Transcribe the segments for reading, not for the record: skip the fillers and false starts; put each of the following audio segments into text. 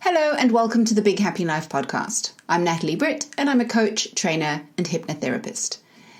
Hello and welcome to the Big Happy Life podcast. I'm Natalie Britt and I'm a coach, trainer and hypnotherapist.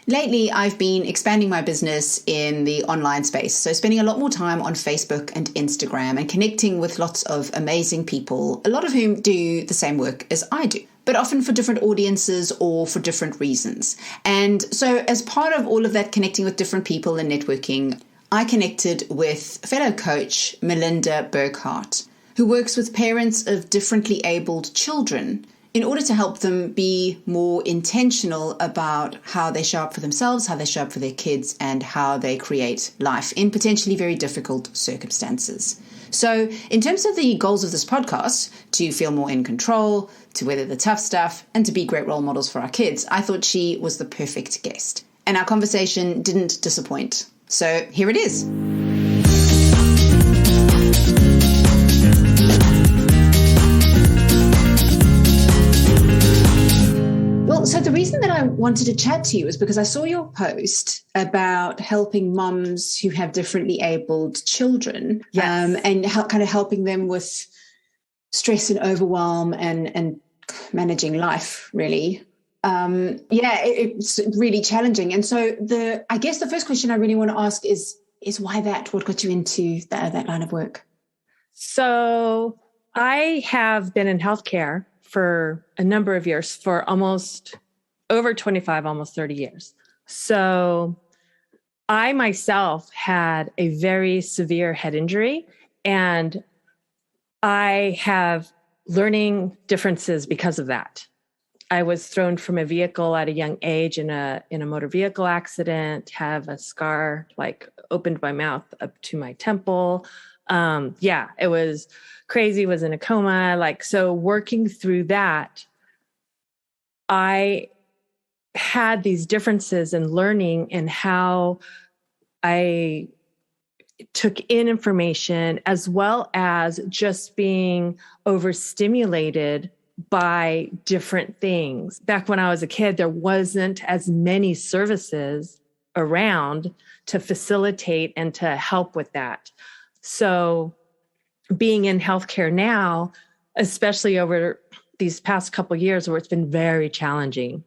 Lately, I've been expanding my business in the online space, so spending a lot more time on Facebook and Instagram and connecting with lots of amazing people, a lot of whom do the same work as I do, but often for different audiences or for different reasons. And so as part of all of that connecting with different people and networking, I connected with fellow coach Melinda Burkhart, who works with parents of differently abled children in order to help them be more intentional about how they show up for themselves, how they show up for their kids, and how they create life in potentially very difficult circumstances. So in terms of the goals of this podcast, to feel more in control, to weather the tough stuff, and to be great role models for our kids, I thought she was the perfect guest. And our conversation didn't disappoint. So here it is. So the reason that I wanted to chat to you is because I saw your post about helping mums who have differently abled children, yes. And kind of helping them with stress and overwhelm and managing life, really. It's really challenging. And so I guess the first question I really want to ask is why that? What got you into that line of work? So I have been in healthcare for a number of years, for almost over 25, almost 30 years. So I myself had a very severe head injury, and I have learning differences because of that. I was thrown from a vehicle at a young age in a motor vehicle accident, have a scar, opened my mouth up to my temple. It was crazy, was in a coma. So working through that, I had these differences in learning and how I took in information, as well as just being overstimulated by different things. Back when I was a kid, there wasn't as many services around to facilitate and to help with that. So being in healthcare now, especially over these past couple of years where it's been very challenging,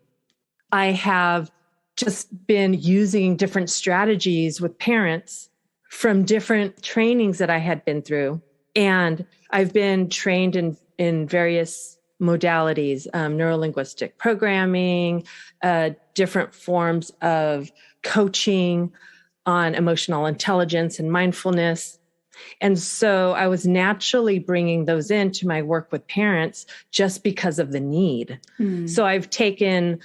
I have just been using different strategies with parents from different trainings that I had been through. And I've been trained in various modalities, neurolinguistic programming, different forms of coaching on emotional intelligence and mindfulness. And so I was naturally bringing those into my work with parents just because of the need. So I've taken,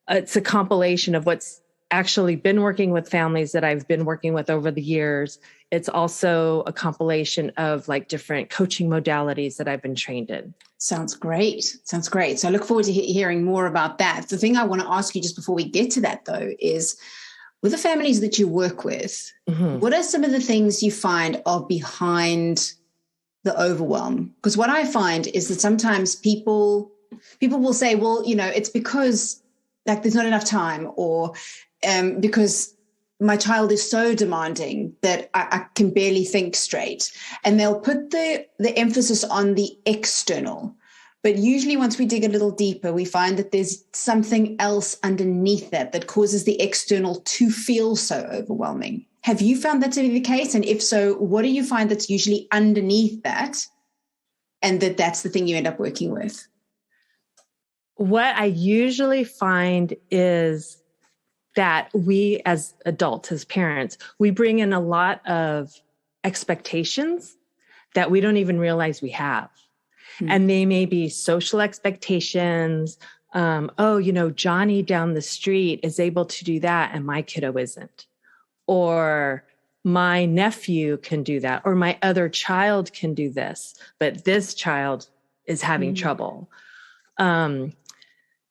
it's a compilation of what's actually been working with families that I've been working with over the years. It's also a compilation of different coaching modalities that I've been trained in. Sounds great. So I look forward to hearing more about that. The thing I want to ask you just before we get to that, though, is with the families that you work with, what are some of the things you find are behind the overwhelm? Because what I find is that sometimes people will say, well, it's because there's not enough time, or because my child is so demanding that I can barely think straight. And they'll put the emphasis on the external. But usually once we dig a little deeper, we find that there's something else underneath that causes the external to feel so overwhelming. Have you found that to be the case? And if so, what do you find that's usually underneath that, and that's the thing you end up working with? What I usually find is that we as adults, as parents, we bring in a lot of expectations that we don't even realize we have. And they may be social expectations. Johnny down the street is able to do that and my kiddo isn't. Or my nephew can do that. Or my other child can do this, but this child is having trouble.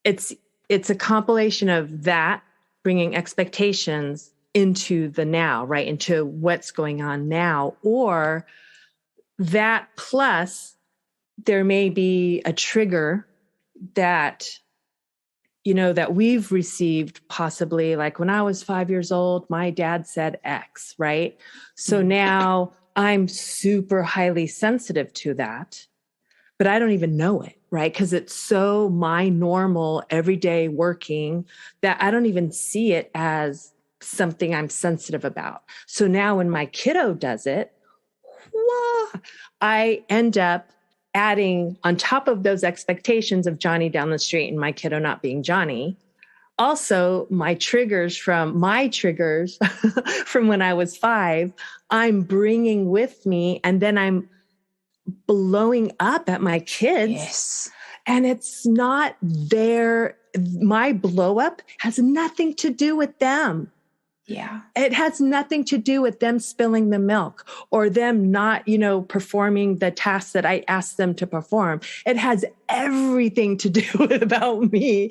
It's a compilation of that, bringing expectations into the now, right? Into what's going on now. Or that plus there may be a trigger that, that we've received possibly, when I was 5 years old, my dad said X, right? So now I'm super highly sensitive to that. but I don't even know it, right? Because it's so my normal everyday working that I don't even see it as something I'm sensitive about. So now when my kiddo does it, I end up adding on top of those expectations of Johnny down the street and my kiddo not being Johnny, also my triggers from from when I was 5, I'm bringing with me, and then I'm blowing up at my kids. Yes. And it's not their, my blow up has nothing to do with them. Yeah. It has nothing to do with them spilling the milk or them not, performing the tasks that I asked them to perform. It has everything to do with about me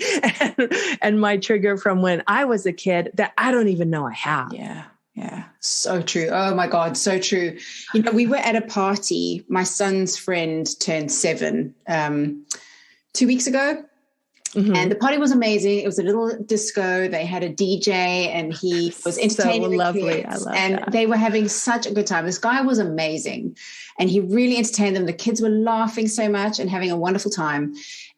and my trigger from when I was a kid that I don't even know I have. Yeah. Yeah. So true. Oh my God. So true. We were at a party. My son's friend turned 7 2 weeks ago. Mm-hmm. And the party was amazing. It was a little disco. They had a DJ and he was entertaining the kids. And they were having such a good time. This guy was amazing. And he really entertained them. The kids were laughing so much and having a wonderful time.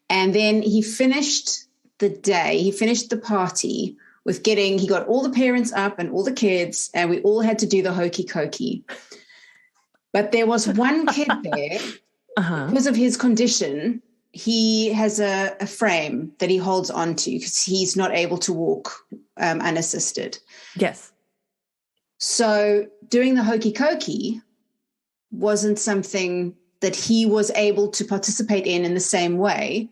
And then he finished the party with he got all the parents up and all the kids, and we all had to do the hokey cokey. But there was one kid there, because of his condition. He has a frame that he holds onto because he's not able to walk unassisted. Yes. So doing the hokey cokey wasn't something that he was able to participate in the same way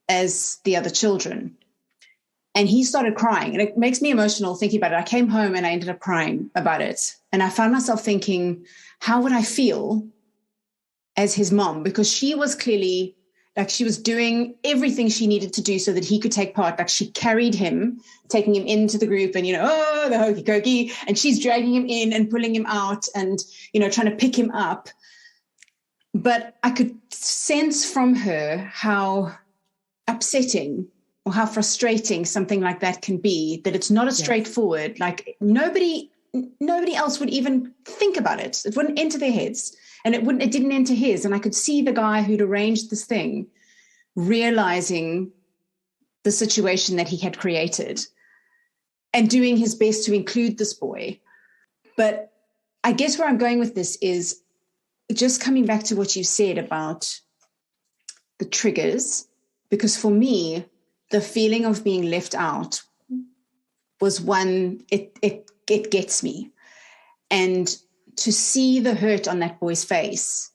as the other children. And he started crying. And it makes me emotional thinking about it. I came home and I ended up crying about it. And I found myself thinking, how would I feel as his mom? Because she was clearly... she was doing everything she needed to do so that he could take part. Like she carried him, taking him into the group and, the hokey cokey. And she's dragging him in and pulling him out and, trying to pick him up. But I could sense from her how upsetting or how frustrating something like that can be, that it's not as straightforward. Like nobody else would even think about it. It wouldn't enter their heads. And it didn't enter his. And I could see the guy who'd arranged this thing realizing the situation that he had created and doing his best to include this boy. But I guess where I'm going with this is just coming back to what you said about the triggers, because for me, the feeling of being left out was one, it gets me. And to see the hurt on that boy's face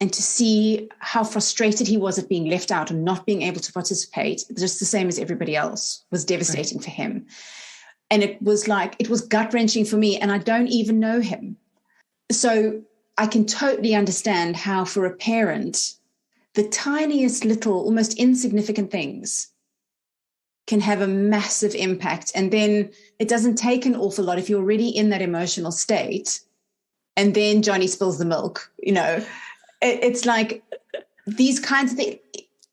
and to see how frustrated he was at being left out and not being able to participate, just the same as everybody else, was devastating for him. And it was gut-wrenching for me, and I don't even know him. So I can totally understand how for a parent, the tiniest little, almost insignificant things can have a massive impact. And then it doesn't take an awful lot if you're already in that emotional state. And then Johnny spills the milk, it's like these kinds of things.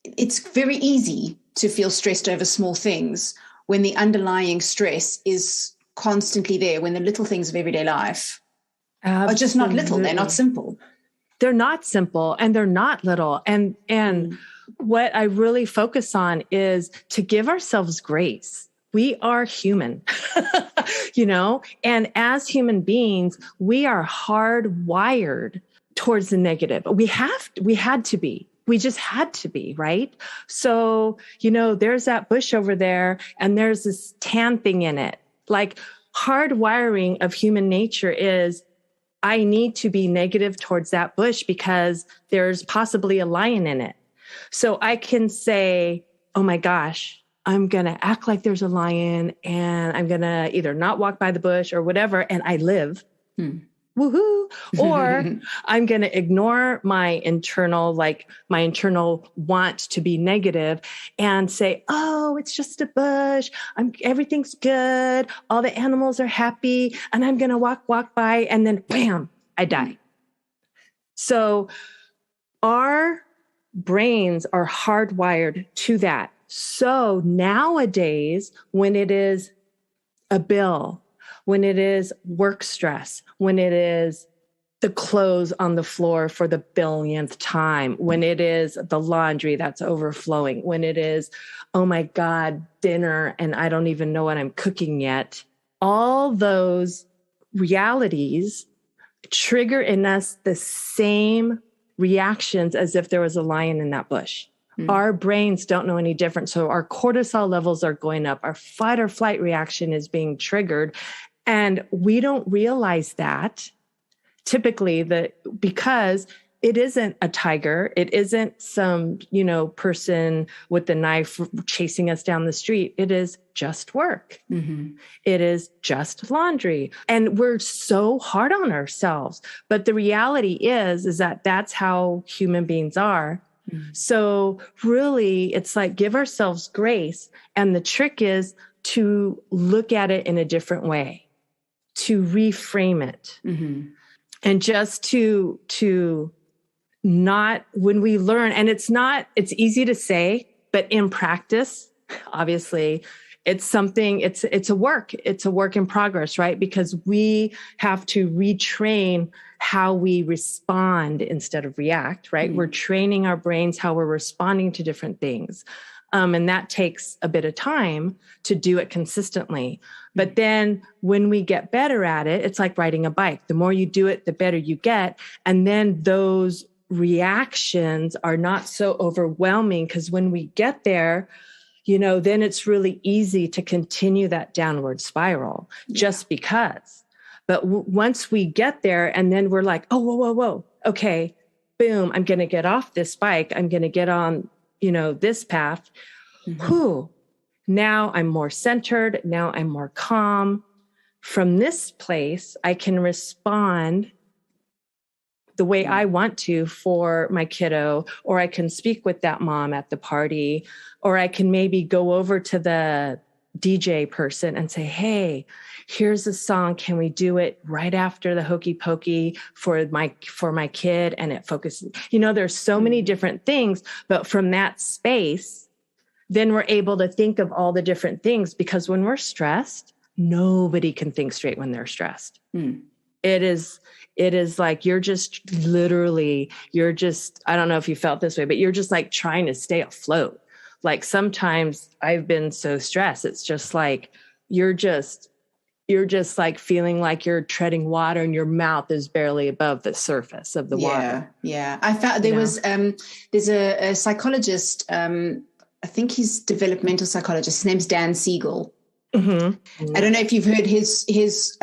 It's very easy to feel stressed over small things when the underlying stress is constantly there, when the little things of everyday life are just not little. They're not simple. They're not simple and they're not little. And what I really focus on is to give ourselves grace. We are human, and as human beings, we are hardwired towards the negative. We had to be. We just had to be, right? So, there's that bush over there and there's this tan thing in it. Like hardwiring of human nature is, I need to be negative towards that bush because there's possibly a lion in it. So I can say, oh my gosh, I'm going to act like there's a lion and I'm going to either not walk by the bush or whatever. And I live. Woohoo. Or I'm going to ignore my internal want to be negative and say, oh, it's just a bush. Everything's good. All the animals are happy. And I'm going to walk by and then bam, I die. So our brains are hardwired to that. So nowadays, when it is a bill, when it is work stress, when it is the clothes on the floor for the billionth time, when it is the laundry that's overflowing, when it is, oh my God, dinner, and I don't even know what I'm cooking yet. All those realities trigger in us the same reactions as if there was a lion in that bush. Our brains don't know any different. So our cortisol levels are going up. Our fight or flight reaction is being triggered. And we don't realize that typically because it isn't a tiger. It isn't some, person with the knife chasing us down the street. It is just work. Mm-hmm. It is just laundry. And we're so hard on ourselves. But the reality is that that's how human beings are. Mm-hmm. So really, it's like give ourselves grace. And the trick is to look at it in a different way, to reframe it. Mm-hmm. And just to not, when we learn, and it's easy to say, but in practice, obviously, it's a work in progress, right? Because we have to retrain how we respond instead of react, right? Mm-hmm. We're training our brains how we're responding to different things. And that takes a bit of time to do it consistently. But then when we get better at it, it's like riding a bike. The more you do it, the better you get. And then those reactions are not so overwhelming, because when we get there, then it's really easy to continue that downward spiral just because. But once we get there and then we're like, oh, whoa. Okay, boom, I'm going to get off this bike. I'm going to get on this path. Mm-hmm. Whew. Now I'm more centered. Now I'm more calm. From this place, I can respond the way I want to for my kiddo, or I can speak with that mom at the party, or I can maybe go over to the DJ person and say, hey, here's a song. Can we do it right after the hokey pokey for my kid? And it focuses, there's so many different things, but from that space, then we're able to think of all the different things, because when we're stressed, nobody can think straight when they're stressed. Mm. It is like, I don't know if you felt this way, but you're just like trying to stay afloat. Like sometimes I've been so stressed. It's just like, you're just like feeling like you're treading water and your mouth is barely above the surface of the water. Yeah. I found there's a psychologist, I think he's developmental psychologist. His name's Dan Siegel. Mm-hmm. I don't know if you've heard his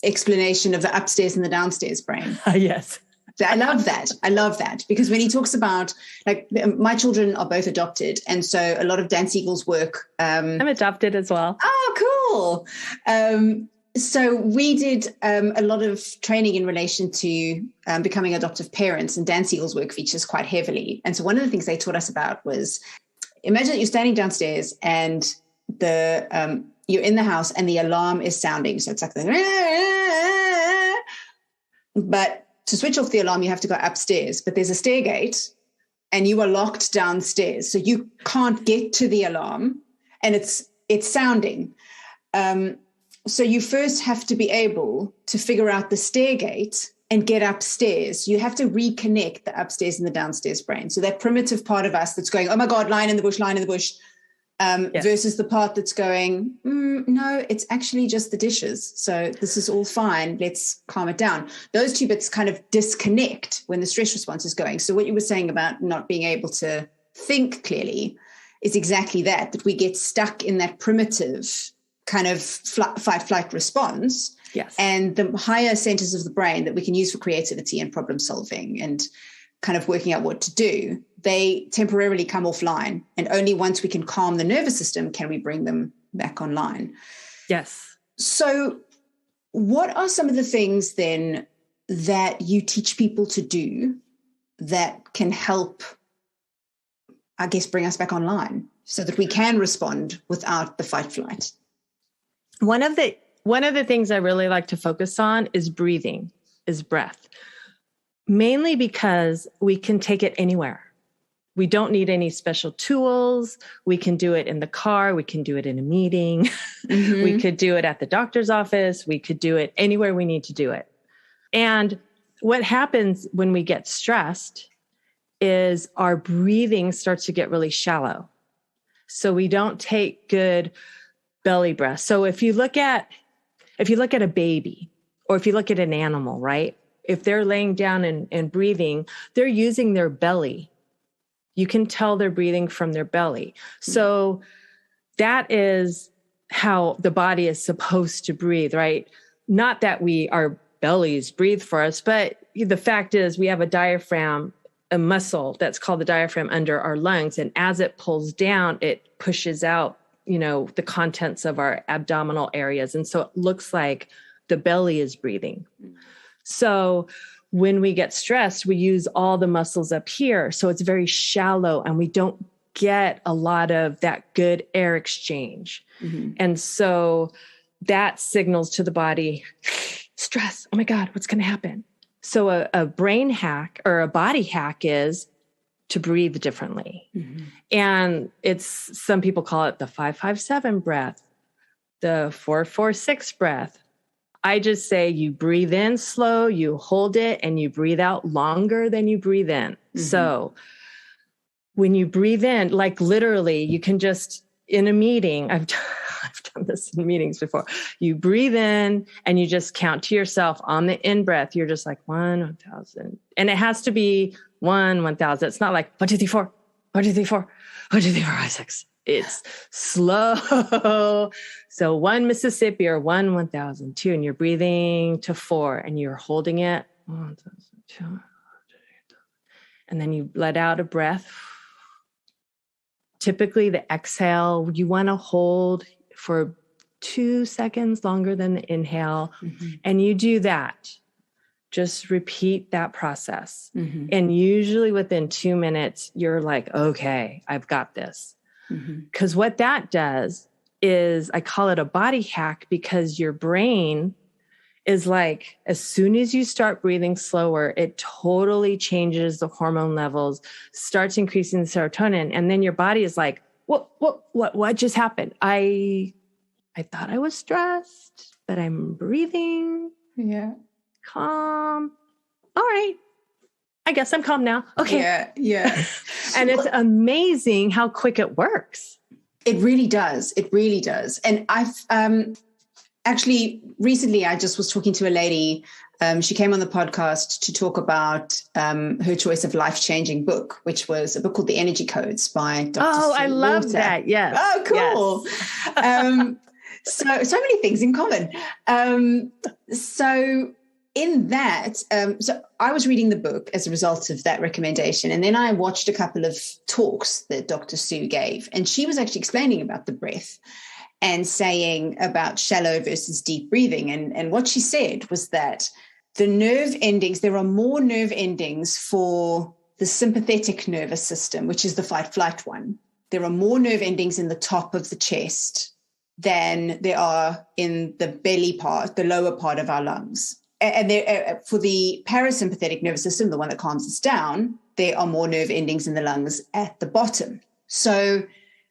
explanation of the upstairs and the downstairs brain. Yes. I love that because when he talks about, like, my children are both adopted, and so a lot of Dan Siegel's work. I'm adopted as well. Oh, cool. So we did a lot of training in relation to becoming adoptive parents, and Dan Siegel's work features quite heavily. And so one of the things they taught us about was, imagine that you're standing downstairs and you're in the house and the alarm is sounding. So it's like but to switch off the alarm, you have to go upstairs, but there's a stair gate and you are locked downstairs. So you can't get to the alarm and it's sounding. So you first have to be able to figure out the stair gate and get upstairs. You have to reconnect the upstairs and the downstairs brain. So that primitive part of us that's going, oh my God, lion in the bush, yes. Versus the part that's going, no, it's actually just the dishes. So this is all fine. Let's calm it down. Those two bits kind of disconnect when the stress response is going. So what you were saying about not being able to think clearly is exactly that we get stuck in that primitive kind of fight-flight response. Yes. And the higher centers of the brain that we can use for creativity and problem solving and kind of working out what to do, they temporarily come offline. And only once we can calm the nervous system can we bring them back online. Yes. So what are some of the things then that you teach people to do that can help, I guess, bring us back online so that we can respond without the fight-flight? One of the things I really like to focus on is breathing, is breath. Mainly because we can take it anywhere. We don't need any special tools. We can do it in the car. We can do it in a meeting. Mm-hmm. We could do it at the doctor's office. We could do it anywhere we need to do it. And what happens when we get stressed is our breathing starts to get really shallow. So we don't take good belly breath. So if you look at a baby, or if you look at an animal, right? If they're laying down and breathing, they're using their belly. You can tell they're breathing from their belly. So that is how the body is supposed to breathe, right? Not that our bellies breathe for us, but the fact is we have a diaphragm, a muscle that's called the diaphragm under our lungs. And as it pulls down, it pushes out, the contents of our abdominal areas. And so it looks like the belly is breathing. So when we get stressed, we use all the muscles up here. So it's very shallow and we don't get a lot of that good air exchange. Mm-hmm. And so that signals to the body, stress. Oh my God, what's going to happen? So a brain hack or a body hack is to breathe differently. Mm-hmm. And some people call it the 5-5-7 breath, the 4-4-6 breath. I just say you breathe in slow, you hold it, and you breathe out longer than you breathe in. Mm-hmm. So when you breathe in, like literally, you can just, in a meeting, I've done this in meetings before. You breathe in and you just count to yourself on the in breath. You're just like 1,000. And it has to be 1,000. It's not like 1, 2, 3, 4, 1, 2, 3, 4, 1, 2, 3, 4, 5, 6. It's slow. So 1 Mississippi or 1,000, 2, and you're breathing to 4 and you're holding it. 1,000, 2, and then you let out a breath. Typically the exhale, you want to hold for 2 seconds longer than the inhale. Mm-hmm. And you do that. Just repeat that process. Mm-hmm. And usually within 2 minutes, you're like, okay, I've got this. Because what that does is, I call it a body hack, because your brain is like, as soon as you start breathing slower, it totally changes the hormone levels, starts increasing the serotonin. And then your body is like, what just happened? I thought I was stressed, but I'm breathing. Yeah. Calm. All right. I guess I'm calm now. Okay. Yeah. And it's amazing how quick it works. It really does. It really does. And I've actually recently, I just was talking to a lady. She came on the podcast to talk about her choice of life-changing book, which was a book called The Energy Codes by Dr. Oh, I love that. Yes. Oh, cool. Yes. So many things in common. So in that, so I was reading the book as a result of that recommendation. And then I watched a couple of talks that Dr. Sue gave. And she was actually explaining about the breath and saying about shallow versus deep breathing. And what she said was that the nerve endings, there are more nerve endings for the sympathetic nervous system, which is the fight-flight one. There are more nerve endings in the top of the chest than there are in the belly part, the lower part of our lungs. And there, for the parasympathetic nervous system, the one that calms us down, there are more nerve endings in the lungs at the bottom. So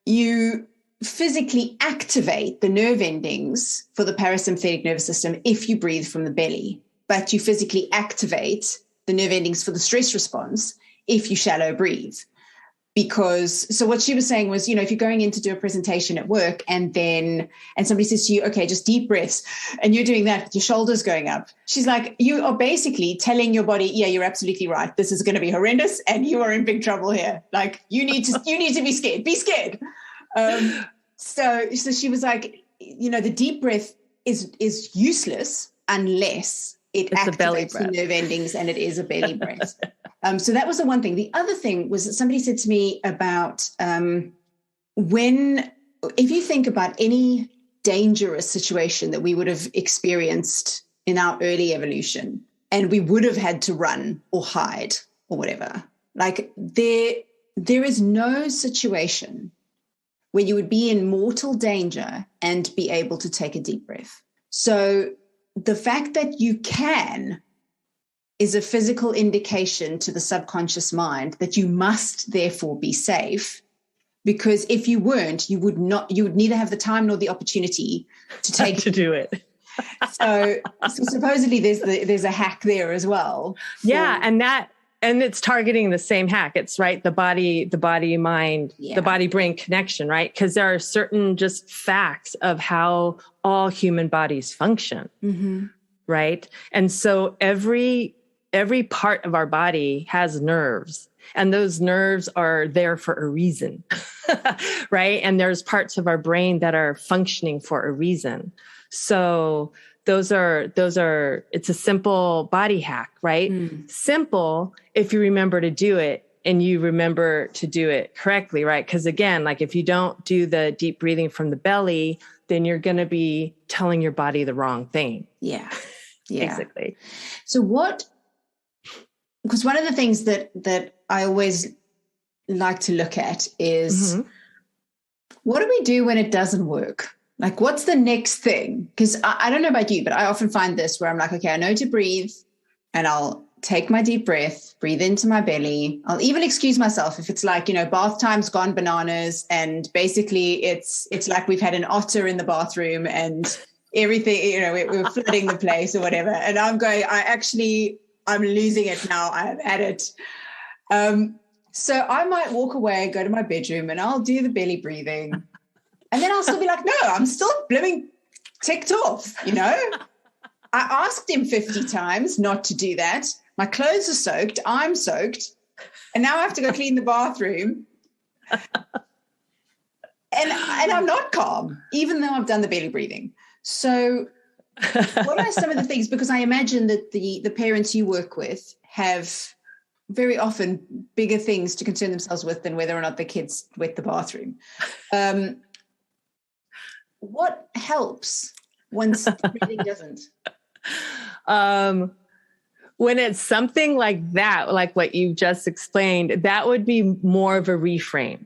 you physically activate the nerve endings for the parasympathetic nervous system if you breathe from the belly, but you physically activate the nerve endings for the stress response if you shallow breathe. So what she was saying was, if you're going in to do a presentation at work and somebody says to you, okay, just deep breaths, and you're doing that with your shoulders going up, she's like, you are basically telling your body, yeah, you're absolutely right. This is going to be horrendous and you are in big trouble here. Like you need to be scared. Be scared. So she was like, the deep breath is useless unless it activates the nerve endings, and it is a belly breath. So that was the one thing. The other thing was that somebody said to me about if you think about any dangerous situation that we would have experienced in our early evolution, and we would have had to run or hide or whatever, like there is no situation where you would be in mortal danger and be able to take a deep breath. So the fact that you can is a physical indication to the subconscious mind that you must therefore be safe, because if you weren't, you would neither have the time nor the opportunity to to do it. So supposedly there's a hack there as well. Yeah. And it's targeting the same hack. It's right. The body mind, the body brain connection, right? Because there are certain just facts of how all human bodies function. Mm-hmm. Right. And so every part of our body has nerves, and those nerves are there for a reason. Right. And there's parts of our brain that are functioning for a reason. So those are, it's a simple body hack, right? Simple if you remember to do it and you remember to do it correctly, right? Because again, like if you don't do the deep breathing from the belly, then you're going to be telling your body the wrong thing. Yeah. Basically. So because one of the things that I always like to look at is what do we do when it doesn't work? Like, what's the next thing? Because I don't know about you, but I often find this where I'm like, okay, I know to breathe, and I'll take my deep breath, breathe into my belly. I'll even excuse myself if it's like, bath time's gone bananas, and basically it's like we've had an otter in the bathroom and everything, we're flooding the place or whatever. And I'm going, I'm losing it now. I'm at it. So I might walk away, go to my bedroom, and I'll do the belly breathing. And then I'll still be like, no, I'm still blooming ticked off, I asked him 50 times not to do that. My clothes are soaked. I'm soaked. And now I have to go clean the bathroom. And I'm not calm, even though I've done the belly breathing. So what are some of the things? Because I imagine that the parents you work with have very often bigger things to concern themselves with than whether or not the kids wet the bathroom. What helps once the breathing doesn't? When it's something like that, like what you just explained, that would be more of a reframe.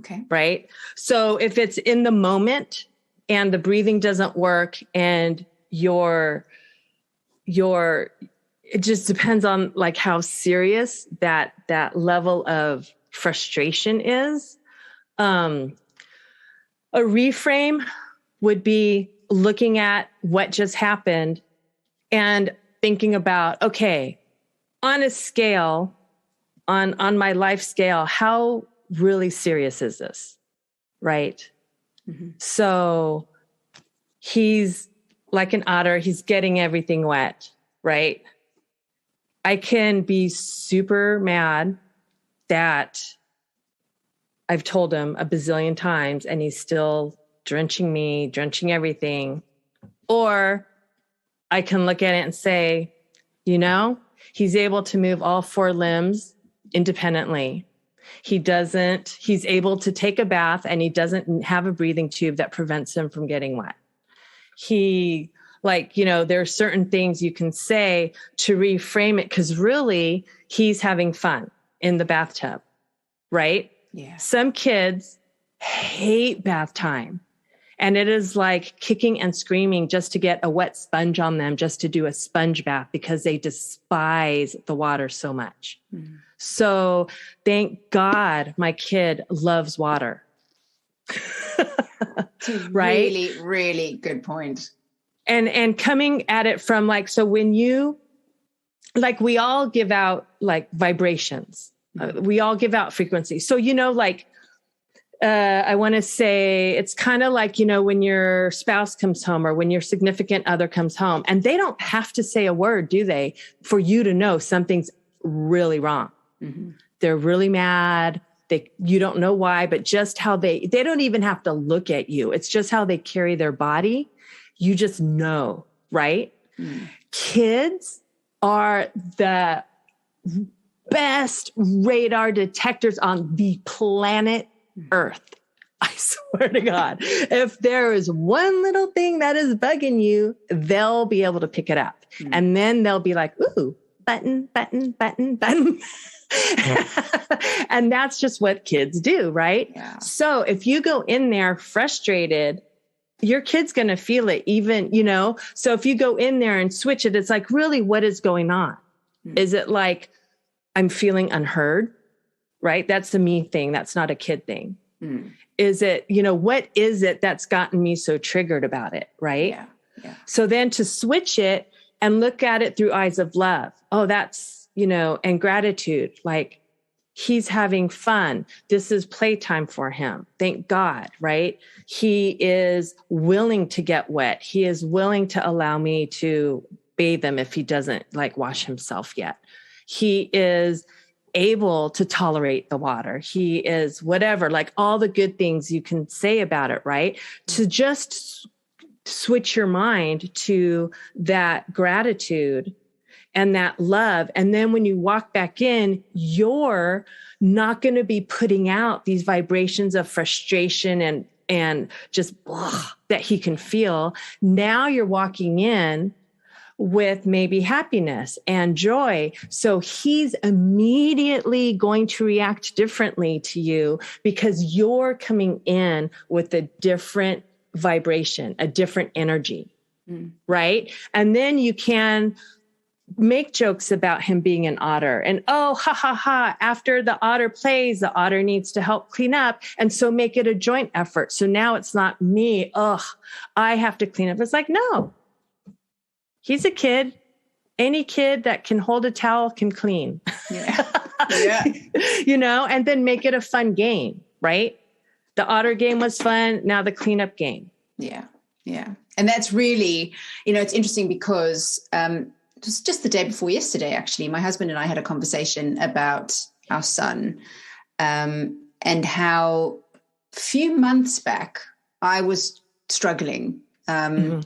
Okay. Right. So if it's in the moment and the breathing doesn't work and it just depends on like how serious that level of frustration is. A reframe would be looking at what just happened and thinking about, okay, on a scale, on my life scale, how really serious is this? Right? Mm-hmm. So he's like an otter. He's getting everything wet, right? I can be super mad that I've told him a bazillion times and he's still drenching me, drenching everything. Or I can look at it and say, he's able to move all 4 limbs independently. He's able to take a bath and he doesn't have a breathing tube that prevents him from getting wet. There are certain things you can say to reframe it because really he's having fun in the bathtub, right? Yeah. Some kids hate bath time, and it is like kicking and screaming just to get a wet sponge on them, just to do a sponge bath because they despise the water so much. Mm. So thank God my kid loves water. Right? Really, really good point. And coming at it from so when you, we all give out vibrations. We all give out frequency. So, I want to say it's kind of like, when your spouse comes home or when your significant other comes home, and they don't have to say a word, do they, for you to know something's really wrong. Mm-hmm. They're really mad. You don't know why, but just how they don't even have to look at you. It's just how they carry their body. You just know, right? Mm. Kids are the best radar detectors on the planet Earth. I swear to God, if there is one little thing that is bugging you, they'll be able to pick it up. Mm. And then they'll be like, ooh, button, button, button, button. And that's just what kids do, right? Yeah. So if you go in there frustrated, your kid's going to feel it even, so if you go in there and switch it, it's like, really, what is going on? Mm. Is it like, I'm feeling unheard, right? That's the me thing. That's not a kid thing. Mm. Is it, what is it that's gotten me so triggered about it? Right. Yeah. So then to switch it and look at it through eyes of love. Oh, that's, and gratitude. Like, he's having fun. This is playtime for him. Thank God, right? He is willing to get wet. He is willing to allow me to bathe him if he doesn't like wash himself yet. He is able to tolerate the water. He is whatever, like all the good things you can say about it, right? To just switch your mind to that gratitude and that love. And then when you walk back in, you're not going to be putting out these vibrations of frustration and just blah, that he can feel. Now you're walking in with maybe happiness and joy. So he's immediately going to react differently to you because you're coming in with a different vibration, a different energy, right? And then you can make jokes about him being an otter and, oh, ha, ha, ha. After the otter plays, the otter needs to help clean up. And so make it a joint effort. So now it's not me. Oh, I have to clean up. It's like, no, he's a kid. Any kid that can hold a towel can clean. Yeah. Yeah. And then make it a fun game, right? The otter game was fun. Now the cleanup game. Yeah. Yeah. And that's really, it's interesting because, just the day before yesterday, actually, my husband and I had a conversation about our son, and how a few months back I was struggling. I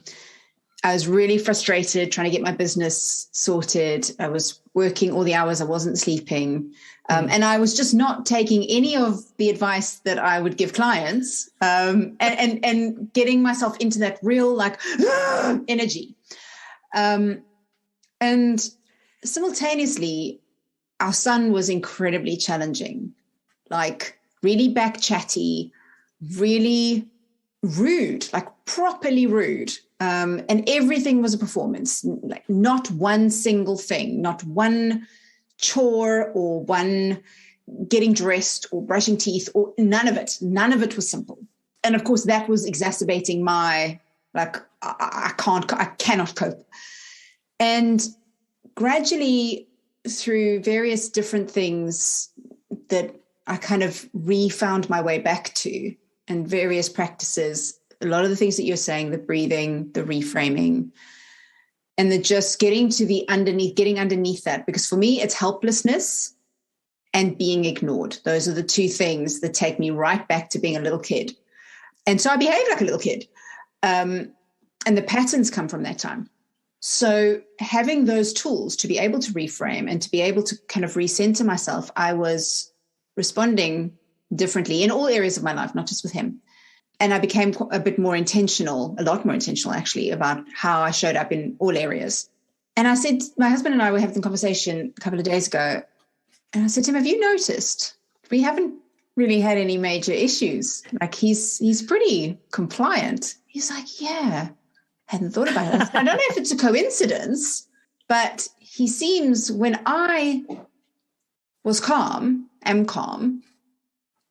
was really frustrated trying to get my business sorted. I was working all the hours. I wasn't sleeping. And I was just not taking any of the advice that I would give clients, and getting myself into that real energy. And simultaneously, our son was incredibly challenging, like really back chatty, really rude, like properly rude. And everything was a performance, like not one single thing, not one chore or one getting dressed or brushing teeth or none of it. None of it was simple. And of course, that was exacerbating my, I cannot cope. And gradually, through various different things that I kind of re-found my way back to, and various practices, a lot of the things that you're saying, the breathing, the reframing, and the just getting underneath that, because for me, it's helplessness and being ignored. Those are the two things that take me right back to being a little kid. And so I behave like a little kid. And the patterns come from that time. So having those tools to be able to reframe and to be able to kind of recenter myself, I was responding differently in all areas of my life, not just with him. And I became a lot more intentional actually, about how I showed up in all areas. And I said, my husband and I were having a conversation a couple of days ago, and I said to him, have you noticed we haven't really had any major issues? Like he's pretty compliant. He's like, yeah. Hadn't thought about it. I don't know if it's a coincidence, but he seems, when I am calm,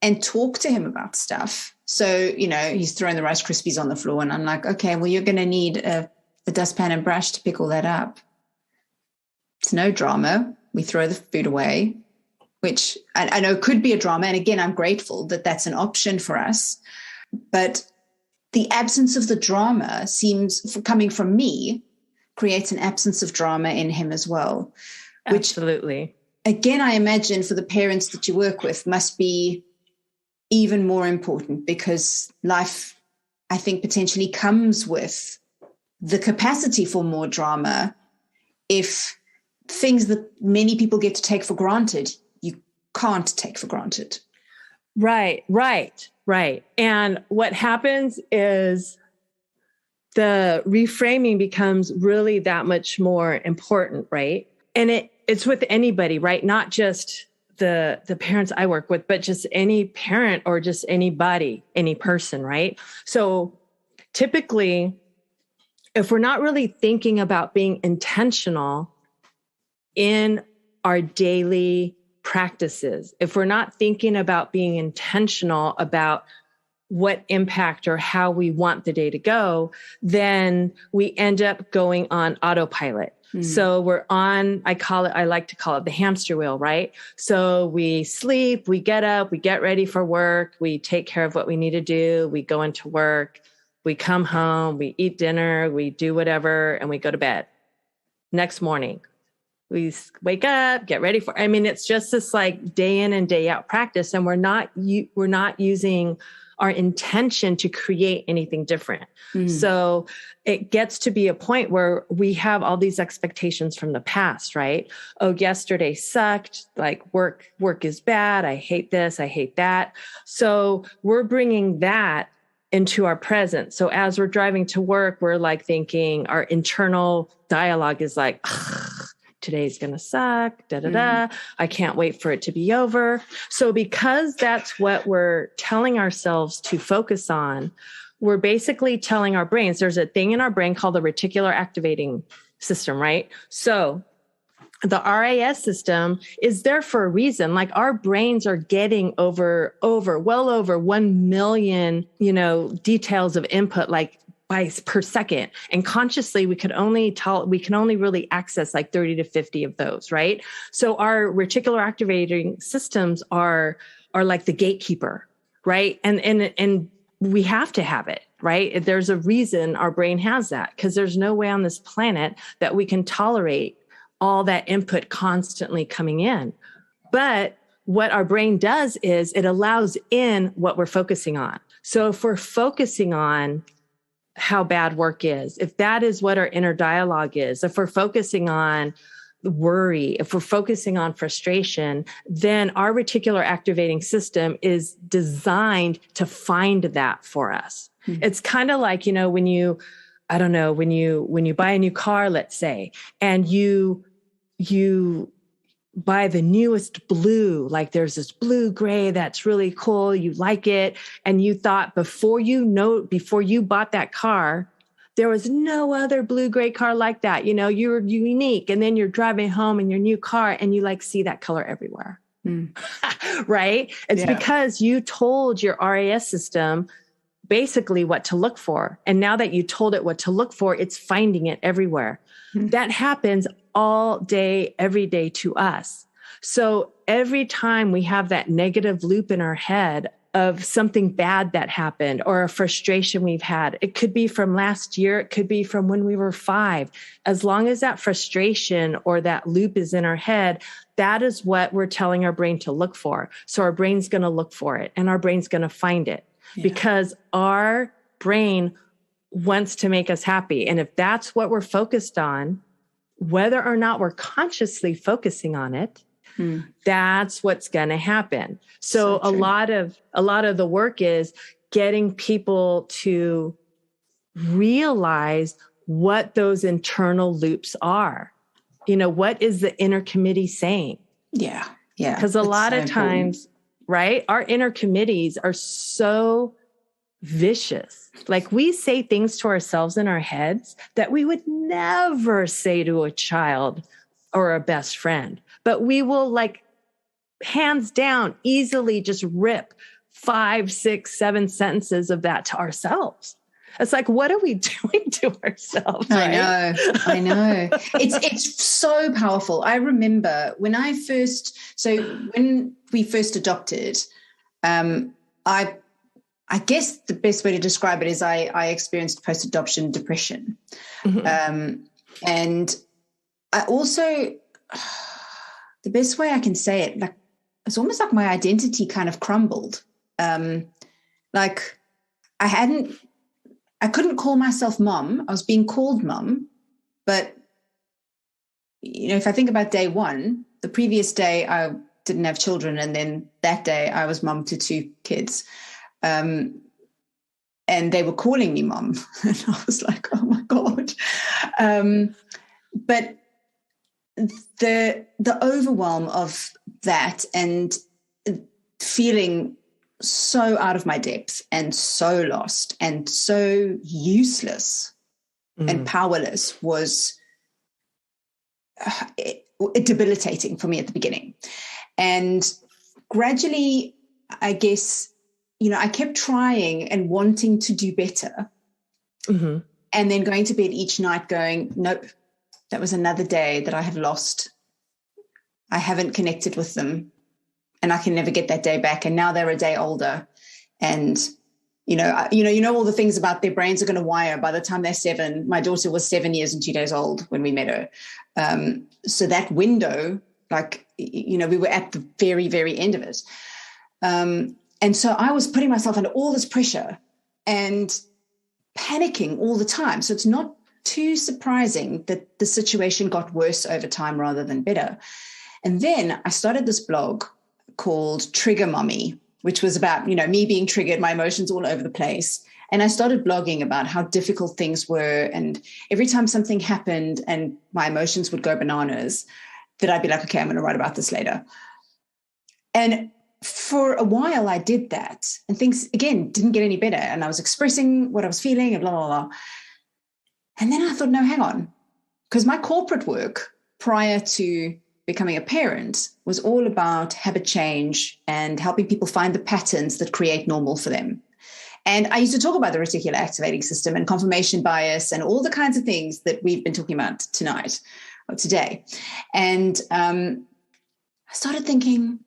and talk to him about stuff. So, he's throwing the Rice Krispies on the floor, and I'm like, okay, well, you're going to need a dustpan and brush to pick all that up. It's no drama. We throw the food away, which I know could be a drama. And again, I'm grateful that that's an option for us. But the absence of the drama seems, coming from me, creates an absence of drama in him as well. Which, absolutely. Again, I imagine for the parents that you work with must be even more important, because life, I think, potentially comes with the capacity for more drama. If things that many people get to take for granted, you can't take for granted. Right. And what happens is the reframing becomes really that much more important, right? And it's with anybody, right? Not just the parents I work with, but just any parent or just anybody, any person, right? So typically, if we're not really thinking about being intentional in our daily practices, if we're not thinking about being intentional about what impact or how we want the day to go, then we end up going on autopilot. So we're on, I like to call it the hamster wheel, right? So we sleep, we get up, we get ready for work, we take care of what we need to do, we go into work, we come home, we eat dinner, we do whatever, and we go to bed. Next morning, we wake up, get ready for, it's just this like day in and day out practice. And we're not using our intention to create anything different. So it gets to be a point where we have all these expectations from the past, right? Oh, yesterday sucked. Like work is bad. I hate this. I hate that. So we're bringing that into our present. So as we're driving to work, we're like thinking our internal dialogue is like, today's going to suck, I can't wait for it to be over. So because that's what we're telling ourselves to focus on, we're basically telling our brains, there's a thing in our brain called the reticular activating system, right? So the RAS system is there for a reason. Like our brains are getting well over 1 million, details of input, like per second. And consciously, we can only really access like 30 to 50 of those, right? So our reticular activating systems are like the gatekeeper, right? And we have to have it, right? There's a reason our brain has that, because there's no way on this planet that we can tolerate all that input constantly coming in. But what our brain does is it allows in what we're focusing on. So if we're focusing on how bad work is, if that is what our inner dialogue is, if we're focusing on worry, if we're focusing on frustration, then our reticular activating system is designed to find that for us. It's kind of like, when you buy a new car, let's say, and you buy the newest blue, like there's this blue gray that's really cool, you like it, and you thought before you bought that car, there was no other blue gray car like that. You're unique, and then you're driving home in your new car and you like see that color everywhere. Right? It's because you told your RAS system basically what to look for. And now that you told it what to look for, it's finding it everywhere. That happens all day, every day to us. So every time we have that negative loop in our head of something bad that happened or a frustration we've had, it could be from last year, it could be from when we were 5. As long as that frustration or that loop is in our head, that is what we're telling our brain to look for. So our brain's going to look for it and our brain's going to find it because our brain wants to make us happy. And if that's what we're focused on, whether or not we're consciously focusing on it, that's what's going to happen. So a lot of the work is getting people to realize what those internal loops are. What is the inner committee saying? Yeah. Because a lot of times, right, our inner committees are so vicious. Like we say things to ourselves in our heads that we would never say to a child or a best friend, but we will like hands down easily just rip 5, 6, 7 sentences of that to ourselves. It's like, what are we doing to ourselves? Right? I know. It's so powerful. I remember when we first adopted, I guess the best way to describe it is I experienced post-adoption depression. And I also, the best way I can say it, like, it's almost like my identity kind of crumbled. Like I couldn't call myself mom. I was being called mom. But, if I think about day one, the previous day I didn't have children. And then that day I was mom to 2 kids. And they were calling me mom. And I was like, oh my God. But the overwhelm of that and feeling so out of my depth and so lost and so useless and powerless was debilitating for me at the beginning. And gradually, I guess, I kept trying and wanting to do better. Mm-hmm. And then going to bed each night going, nope, that was another day that I have lost. I haven't connected with them and I can never get that day back. And now they're a day older. And, you know all the things about their brains are going to wire by the time they're 7. My daughter was 7 years and 2 days old when we met her. So that window, we were at the very, very end of it. And so I was putting myself under all this pressure and panicking all the time. So it's not too surprising that the situation got worse over time rather than better. And then I started this blog called Trigger Mommy, which was about, me being triggered, my emotions all over the place. And I started blogging about how difficult things were. And every time something happened and my emotions would go bananas, that I'd be like, okay, I'm going to write about this later. And for a while I did that and things, again, didn't get any better. And I was expressing what I was feeling and blah, blah, blah. And then I thought, no, hang on. Because my corporate work prior to becoming a parent was all about habit change and helping people find the patterns that create normal for them. And I used to talk about the reticular activating system and confirmation bias and all the kinds of things that we've been talking about tonight or today. And I started thinking,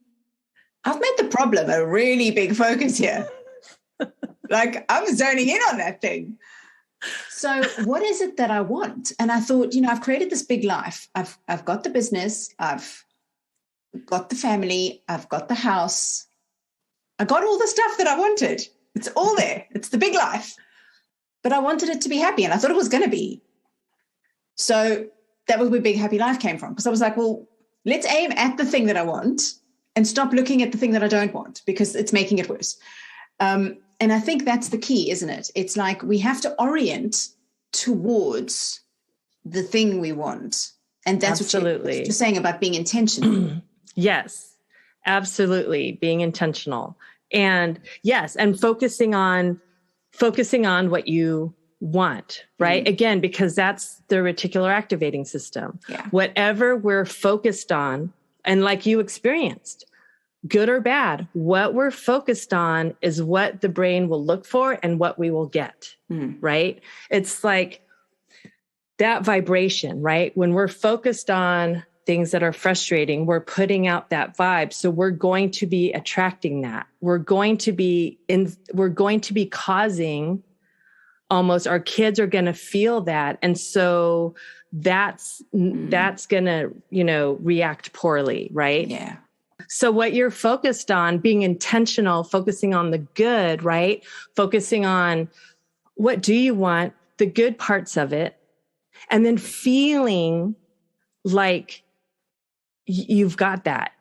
I've made the problem a really big focus here. I'm zoning in on that thing. So what is it that I want? And I thought, I've created this big life. I've got the business. I've got the family. I've got the house. I got all the stuff that I wanted. It's all there. It's the big life. But I wanted it to be happy, and I thought it was going to be. So that was where Big Happy Life came from, because I was like, well, let's aim at the thing that I want and stop looking at the thing that I don't want, because it's making it worse. And I think that's the key, isn't it? It's like we have to orient towards the thing we want. And that's Absolutely. what you're saying about being intentional. Yes, absolutely. Being intentional. And yes, and focusing on what you want, right? Mm-hmm. Again, because that's the reticular activating system. Yeah. Whatever we're focused on, and like you experienced, good or bad, what we're focused on is what the brain will look for and what we will get, right? It's like that vibration, right? When we're focused on things that are frustrating, we're putting out that vibe. So we're going to be attracting that. We're going to be causing almost, our kids are going to feel that. And so that's going to, react poorly, right? Yeah. So what you're focused on, being intentional, focusing on the good, right? Focusing on what do you want, the good parts of it, and then feeling like you've got that,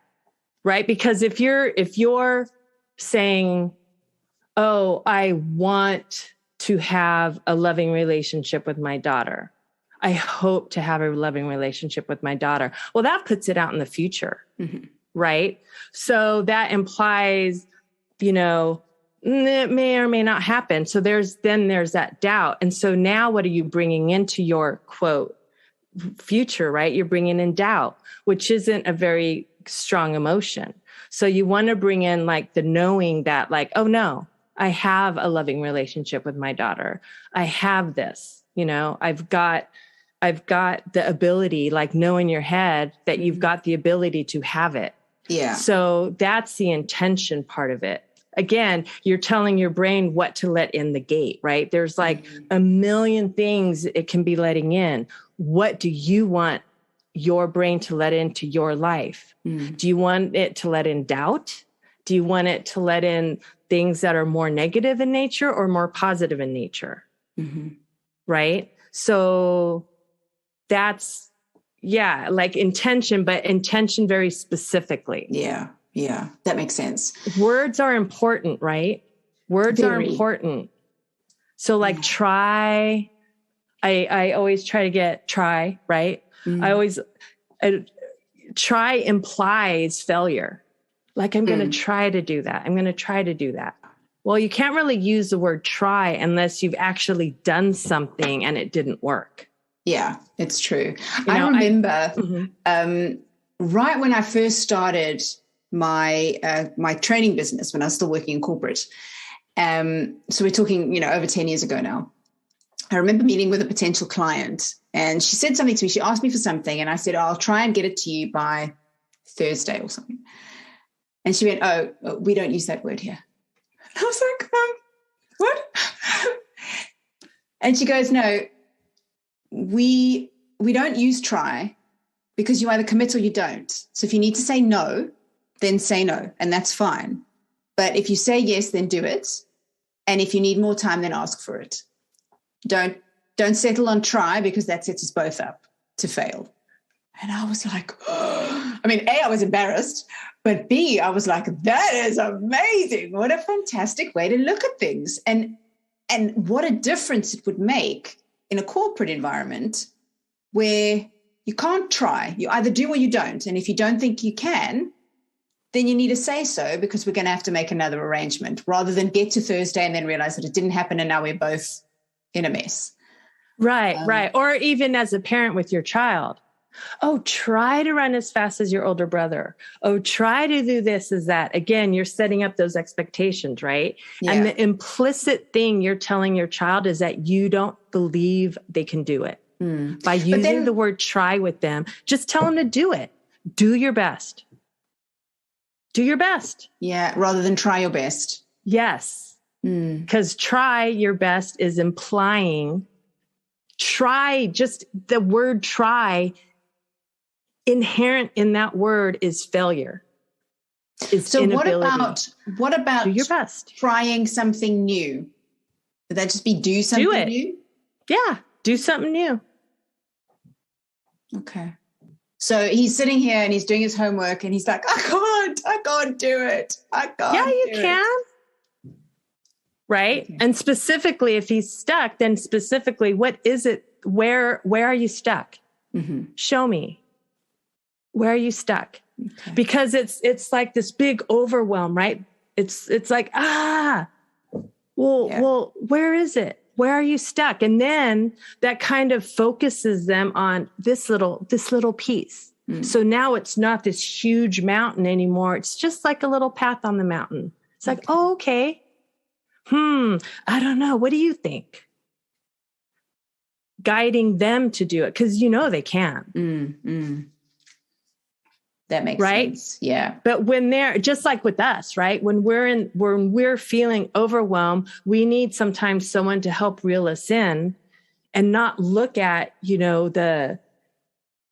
right? Because if you're saying, oh, I want to have a loving relationship with my daughter, I hope to have a loving relationship with my daughter. Well, that puts it out in the future. Mm-hmm. Right. So that implies, it may or may not happen. So there's that doubt. And so now what are you bringing into your quote future, right? You're bringing in doubt, which isn't a very strong emotion. So you want to bring in like the knowing that like, oh no, I have a loving relationship with my daughter. I have this, I've got the ability, like know in your head that you've got the ability to have it. Yeah. So that's the intention part of it. Again, you're telling your brain what to let in the gate, right? There's like a million things it can be letting in. What do you want your brain to let into your life? Do you want it to let in doubt? Do you want it to let in things that are more negative in nature or more positive in nature? Mm-hmm. Right? So that's, like intention, but intention very specifically. Yeah. Yeah. That makes sense. Words are important, right? Words are important. So like try, I always try to get try, right? Try implies failure. Like I'm going to try to do that. I'm going to try to do that. Well, you can't really use the word try unless you've actually done something and it didn't work. Yeah, it's true. I remember right when I first started my training business when I was still working in corporate. So we're talking, over 10 years ago now. I remember meeting with a potential client, and she said something to me. She asked me for something, and I said, I'll try and get it to you by Thursday or something. And she went, oh, we don't use that word here. And I was like, what? And she goes, no, we don't use try, because you either commit or you don't. So if you need to say no, then say no, and that's fine. But if you say yes, then do it. And if you need more time, then ask for it. Don't settle on try, because that sets us both up to fail. And I was like, oh. I mean, A, I was embarrassed, but B, I was like, that is amazing. What a fantastic way to look at things. And what a difference it would make in a corporate environment where you can't try. You either do or you don't. And if you don't think you can, then you need to say so, because we're going to have to make another arrangement, rather than get to Thursday and then realize that it didn't happen and now we're both in a mess. Right, right. Or even as a parent with your child. Oh, try to run as fast as your older brother. Oh, try to do this as that. Again, you're setting up those expectations, right? Yeah. And the implicit thing you're telling your child is that you don't believe they can do it. By using the word try with them, just tell them to do it. Do your best. Do your best. Yeah, rather than try your best. Yes. Because try your best is implying just the word try, inherent in that word is failure. So inability. What about do your best? Trying something new? Would that just be do something new? Yeah, do something new. Okay. So he's sitting here and he's doing his homework and he's like, I can't do it. I can't. Yeah, you can. Right. Okay. And specifically, if he's stuck, then specifically, what is it? Where are you stuck? Mm-hmm. Show me. Where are you stuck? Okay. Because it's like this big overwhelm, right? It's like, well, where is it? Where are you stuck? And then that kind of focuses them on this little piece. So now it's not this huge mountain anymore. It's just like a little path on the mountain. It's like, oh, okay. I don't know. What do you think? Guiding them to do it, because they can. That makes sense. Yeah. But when they're just like with us, right? When we're feeling overwhelmed, we need sometimes someone to help reel us in and not look at, the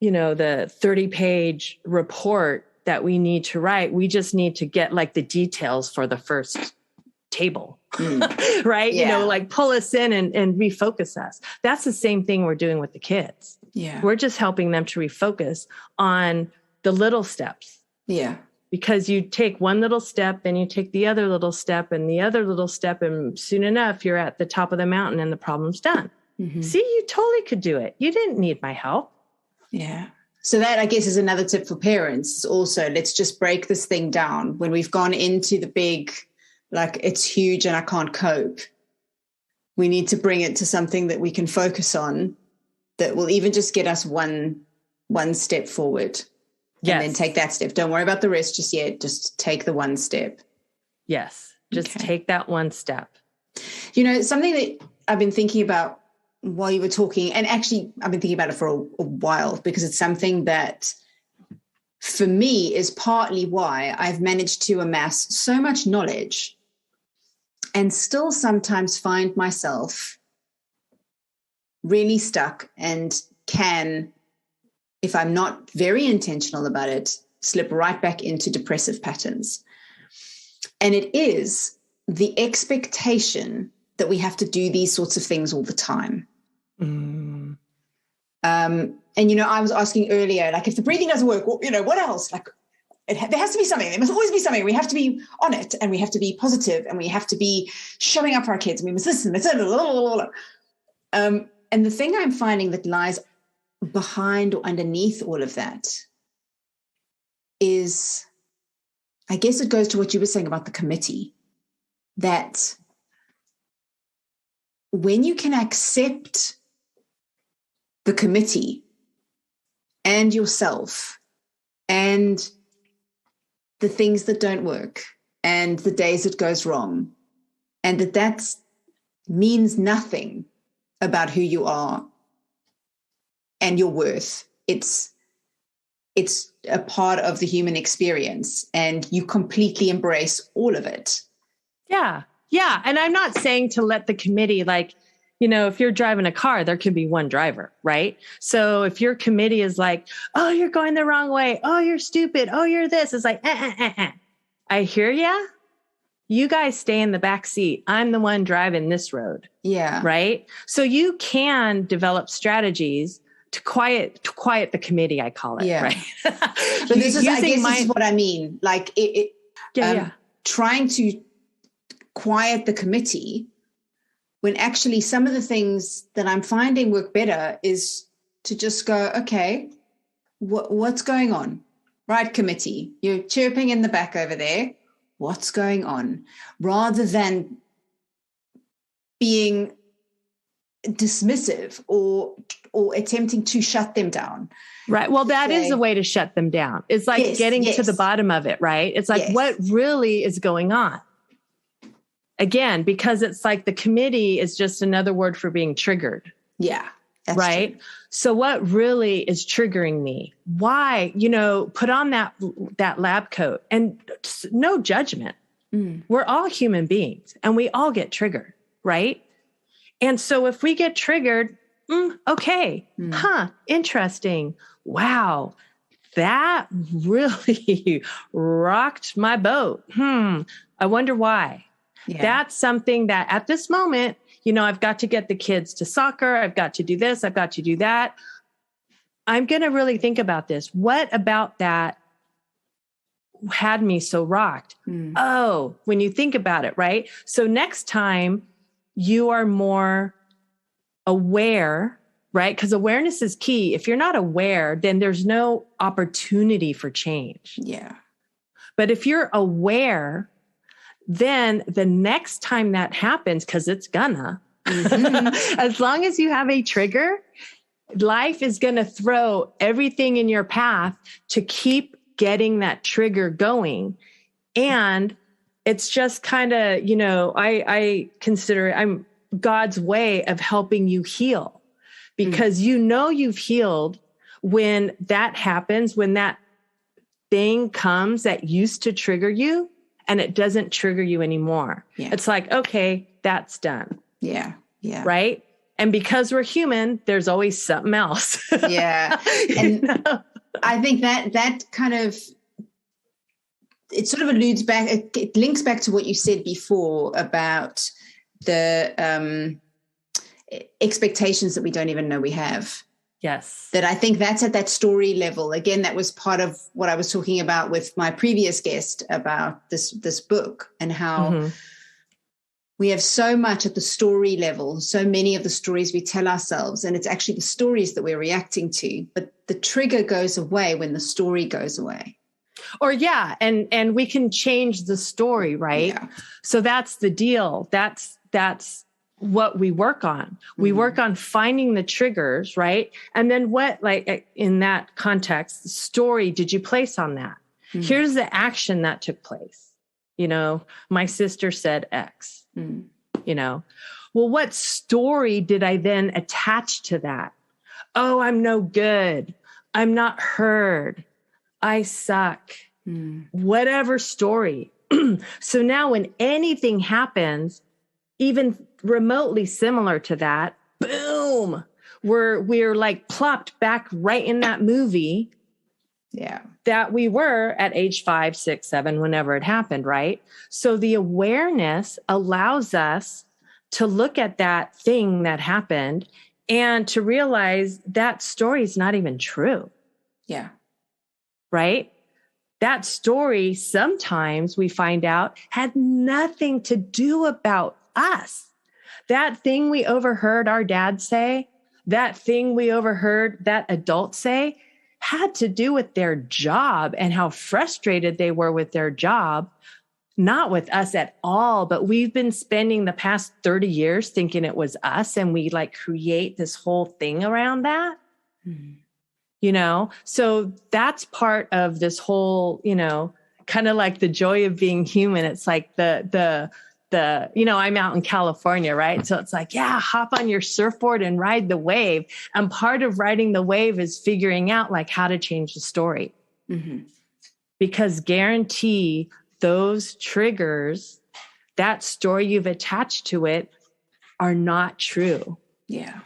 30-page report that we need to write. We just need to get like the details for the first table, right? Yeah. Like pull us in and refocus us. That's the same thing we're doing with the kids. Yeah. We're just helping them to refocus on the little steps. Yeah. Because you take one little step and you take the other little step and the other little step, and soon enough, you're at the top of the mountain and the problem's done. Mm-hmm. See, you totally could do it. You didn't need my help. Yeah. So that, I guess, is another tip for parents. Also, let's just break this thing down. When we've gone into the big, like it's huge and I can't cope, we need to bring it to something that we can focus on that will even just get us one step forward. Yes. And then take that step. Don't worry about the rest just yet. Just take the one step. Yes. Just take that one step. Something that I've been thinking about while you were talking, and actually I've been thinking about it for a while, because it's something that for me is partly why I've managed to amass so much knowledge and still sometimes find myself really stuck and can, if I'm not very intentional about it, slip right back into depressive patterns. And it is the expectation that we have to do these sorts of things all the time. And, I was asking earlier, like, if the breathing doesn't work, what else? Like, there has to be something. There must always be something. We have to be on it, and we have to be positive, and we have to be showing up for our kids, and we must listen. And the thing I'm finding that lies behind or underneath all of that is, I guess it goes to what you were saying about the committee, that when you can accept the committee and yourself and the things that don't work and the days it goes wrong, and that means nothing about who you are and your worth. It's a part of the human experience, and you completely embrace all of it. Yeah. Yeah. And I'm not saying to let the committee, like, if you're driving a car, there could be one driver, right? So if your committee is like, oh, you're going the wrong way. Oh, you're stupid. Oh, you're this. It's like, I hear ya. You guys stay in the back seat. I'm the one driving this road. Yeah. Right. So you can develop strategies to quiet the committee, I call it. Yeah. Right. But this is what I mean. Like trying to quiet the committee, when actually some of the things that I'm finding work better is to just go, okay, what's going on? Right, committee, you're chirping in the back over there. What's going on? Rather than being dismissive or attempting to shut them down. Right. Well, that is a way to shut them down. It's like getting to the bottom of it, right? It's like, what really is going on? Again, because it's like the committee is just another word for being triggered. Yeah. That's right. true. So what really is triggering me? Why, put on that lab coat, and no judgment. We're all human beings and we all get triggered. Right. And so if we get triggered, okay. Interesting. Wow. That really rocked my boat. I wonder why. Yeah. That's something that at this moment, I've got to get the kids to soccer. I've got to do this. I've got to do that. I'm going to really think about this. What about that had me so rocked? Oh, when you think about it, right? So next time you are more aware, right? Because awareness is key. If you're not aware, then there's no opportunity for change. Yeah. But if you're aware, then the next time that happens, because it's gonna, as long as you have a trigger, life is going to throw everything in your path to keep getting that trigger going. And it's just kind of, I consider I'm God's way of helping you heal, because you've healed when that happens, when that thing comes that used to trigger you, and it doesn't trigger you anymore. Yeah. It's like, okay, that's done. Yeah. Yeah. Right. And because we're human, there's always something else. Yeah. And I think that kind of, it sort of alludes back, it links back to what you said before about the expectations that we don't even know we have. Yes. That I think that's at that story level. Again, that was part of what I was talking about with my previous guest about this book, and how we have so much at the story level, so many of the stories we tell ourselves, and it's actually the stories that we're reacting to, but the trigger goes away when the story goes away. Or and we can change the story, right? Yeah. So that's the deal. That's what we work on. We work on finding the triggers, right? And then what, like in that context, the story did you place on that? Here's the action that took place. My sister said X, well, what story did I then attach to that? Oh, I'm no good. I'm not heard. I suck. Whatever story. So now when anything happens, even remotely similar to that, boom, we're like plopped back right in that movie. Yeah. That we were at age 5, 6, 7, whenever it happened, right? So the awareness allows us to look at that thing that happened and to realize that story is not even true. Yeah. Right? That story, sometimes we find out, had nothing to do about us. That thing we overheard our dad say, that thing we overheard that adult say, had to do with their job and how frustrated they were with their job, not with us at all. But we've been spending the past 30 years thinking it was us, and we like create this whole thing around that. So that's part of this whole, kind of like the joy of being human. It's like the, I'm out in California, right? So it's like, yeah, hop on your surfboard and ride the wave. And part of riding the wave is figuring out like how to change the story. Mm-hmm. Because guarantee those triggers, that story you've attached to it, are not true. Yeah.